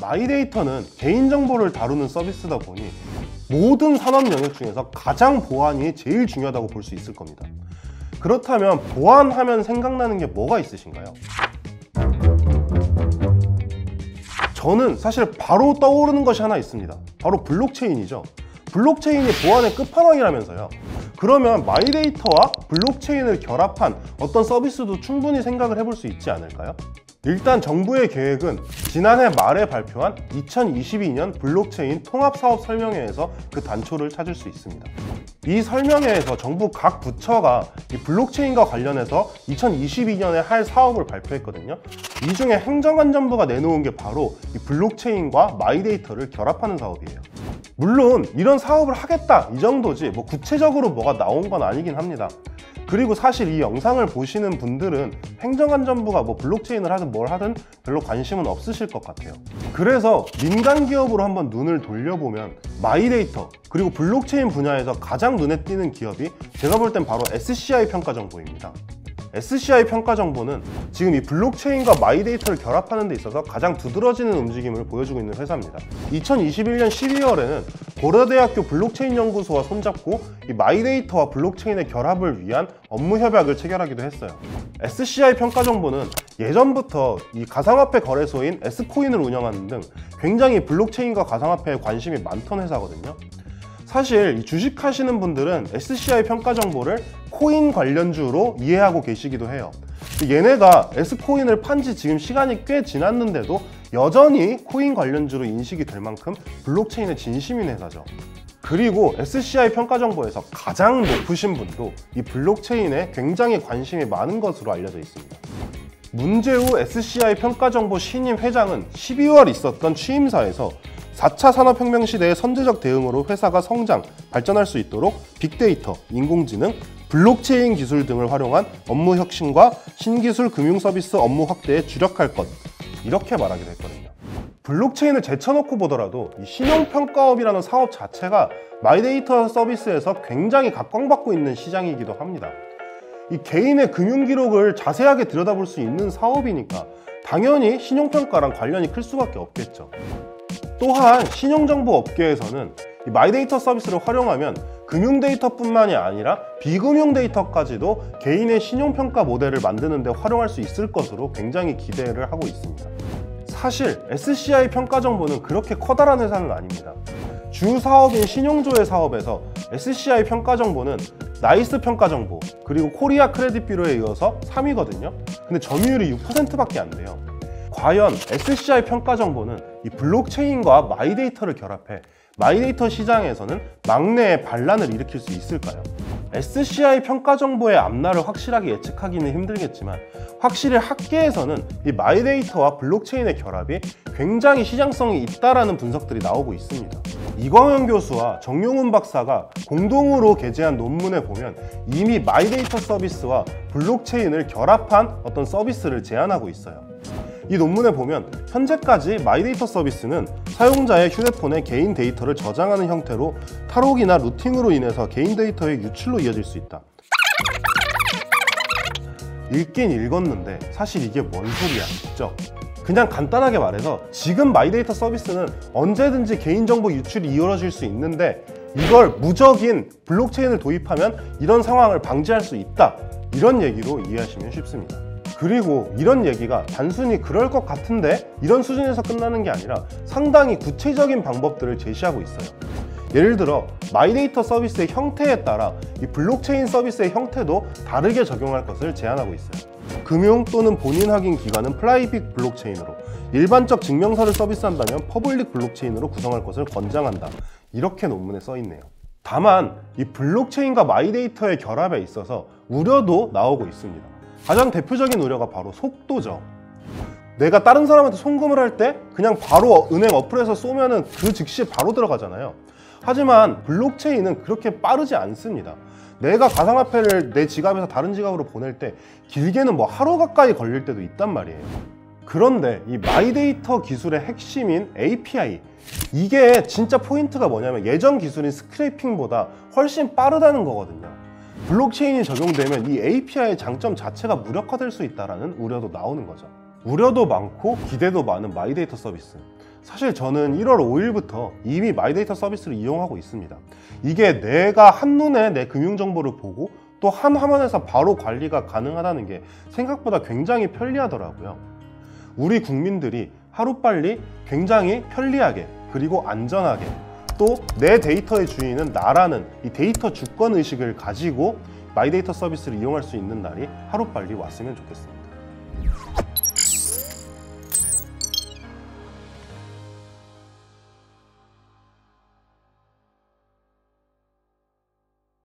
마이데이터는 개인정보를 다루는 서비스다 보니 모든 산업 영역 중에서 가장 보안이 제일 중요하다고 볼 수 있을 겁니다. 그렇다면 보안하면 생각나는 게 뭐가 있으신가요? 저는 사실 바로 떠오르는 것이 하나 있습니다. 바로 블록체인이죠. 블록체인이 보안의 끝판왕이라면서요. 그러면 마이데이터와 블록체인을 결합한 어떤 서비스도 충분히 생각을 해볼 수 있지 않을까요? 일단 정부의 계획은 지난해 말에 발표한 2022년 블록체인 통합사업 설명회에서 그 단초를 찾을 수 있습니다. 이 설명회에서 정부 각 부처가 이 블록체인과 관련해서 2022년에 할 사업을 발표했거든요. 이 중에 행정안전부가 내놓은 게 바로 이 블록체인과 마이데이터를 결합하는 사업이에요. 물론 이런 사업을 하겠다 이 정도지 뭐 구체적으로 뭐가 나온 건 아니긴 합니다. 그리고 사실 이 영상을 보시는 분들은 행정안전부가 뭐 블록체인을 하든 뭘 하든 별로 관심은 없으실 것 같아요. 그래서 민간 기업으로 한번 눈을 돌려보면 마이데이터 그리고 블록체인 분야에서 가장 눈에 띄는 기업이 제가 볼 땐 바로 SCI 평가정보입니다. SCI 평가정보는 지금 이 블록체인과 마이데이터를 결합하는 데 있어서 가장 두드러지는 움직임을 보여주고 있는 회사입니다. 2021년 12월에는 고려대학교 블록체인 연구소와 손잡고 이 마이데이터와 블록체인의 결합을 위한 업무 협약을 체결하기도 했어요. SCI 평가정보는 예전부터 이 가상화폐 거래소인 S코인을 운영하는 등 굉장히 블록체인과 가상화폐에 관심이 많던 회사거든요. 사실 이 주식하시는 분들은 SCI 평가정보를 코인 관련주로 이해하고 계시기도 해요. 얘네가 S코인을 판지 지금 시간이 꽤 지났는데도 여전히 코인 관련주로 인식이 될 만큼 블록체인의 진심인 회사죠. 그리고 SCI 평가정보에서 가장 높으신 분도 이 블록체인에 굉장히 관심이 많은 것으로 알려져 있습니다. 문재우 SCI 평가정보 신임 회장은 12월 있었던 취임사에서 4차 산업혁명 시대의 선제적 대응으로 회사가 성장, 발전할 수 있도록 빅데이터, 인공지능, 블록체인 기술 등을 활용한 업무 혁신과 신기술 금융 서비스 업무 확대에 주력할 것, 이렇게 말하기도 했거든요. 블록체인을 제쳐놓고 보더라도 이 신용평가업이라는 사업 자체가 마이데이터 서비스에서 굉장히 각광받고 있는 시장이기도 합니다. 이 개인의 금융 기록을 자세하게 들여다볼 수 있는 사업이니까 당연히 신용평가랑 관련이 클 수밖에 없겠죠. 또한 신용정보 업계에서는 이 마이데이터 서비스를 활용하면 금융 데이터뿐만이 아니라 비금융 데이터까지도 개인의 신용평가 모델을 만드는 데 활용할 수 있을 것으로 굉장히 기대를 하고 있습니다. 사실 SCI 평가정보는 그렇게 커다란 회사는 아닙니다. 주 사업인 신용조회 사업에서 SCI 평가정보는 나이스 평가정보 그리고 코리아 크레딧 뷰로에 이어서 3위거든요. 근데 점유율이 6%밖에 안 돼요. 과연 SCI 평가정보는 이 블록체인과 마이데이터를 결합해 마이데이터 시장에서는 막내의 반란을 일으킬 수 있을까요? SCI 평가정보의 앞날을 확실하게 예측하기는 힘들겠지만 확실히 학계에서는 이 마이데이터와 블록체인의 결합이 굉장히 시장성이 있다라는 분석들이 나오고 있습니다. 이광현 교수와 정용훈 박사가 공동으로 게재한 논문에 보면 이미 마이데이터 서비스와 블록체인을 결합한 어떤 서비스를 제안하고 있어요. 이 논문에 보면 현재까지 마이데이터 서비스는 사용자의 휴대폰에 개인 데이터를 저장하는 형태로 탈옥이나 루팅으로 인해서 개인 데이터의 유출로 이어질 수 있다. 읽긴 읽었는데 사실 이게 뭔 소리야, 그죠? 그냥 간단하게 말해서 지금 마이데이터 서비스는 언제든지 개인정보 유출이 이루어질 수 있는데 이걸 무적인 블록체인을 도입하면 이런 상황을 방지할 수 있다, 이런 얘기로 이해하시면 쉽습니다. 그리고 이런 얘기가 단순히 그럴 것 같은데 이런 수준에서 끝나는 게 아니라 상당히 구체적인 방법들을 제시하고 있어요. 예를 들어 마이데이터 서비스의 형태에 따라 이 블록체인 서비스의 형태도 다르게 적용할 것을 제안하고 있어요. 금융 또는 본인 확인 기관은 프라이빗 블록체인으로, 일반적 증명서를 서비스한다면 퍼블릭 블록체인으로 구성할 것을 권장한다, 이렇게 논문에 써 있네요. 다만 이 블록체인과 마이데이터의 결합에 있어서 우려도 나오고 있습니다. 가장 대표적인 우려가 바로 속도죠. 내가 다른 사람한테 송금을 할 때 그냥 바로 은행 어플에서 쏘면은 그 즉시 바로 들어가잖아요. 하지만 블록체인은 그렇게 빠르지 않습니다. 내가 가상화폐를 내 지갑에서 다른 지갑으로 보낼 때 길게는 뭐 하루 가까이 걸릴 때도 있단 말이에요. 그런데 이 마이데이터 기술의 핵심인 API, 이게 진짜 포인트가 뭐냐면 예전 기술인 스크래핑보다 훨씬 빠르다는 거거든요. 블록체인이 적용되면 이 API의 장점 자체가 무력화될 수 있다는 우려도 나오는 거죠. 우려도 많고 기대도 많은 마이데이터 서비스. 사실 저는 1월 5일부터 이미 마이데이터 서비스를 이용하고 있습니다. 이게 내가 한눈에 내 금융정보를 보고 또 한 화면에서 바로 관리가 가능하다는 게 생각보다 굉장히 편리하더라고요. 우리 국민들이 하루빨리 굉장히 편리하게 그리고 안전하게 또 내 데이터의 주인은 나라는 이 데이터 주권 의식을 가지고 마이데이터 서비스를 이용할 수 있는 날이 하루빨리 왔으면 좋겠습니다.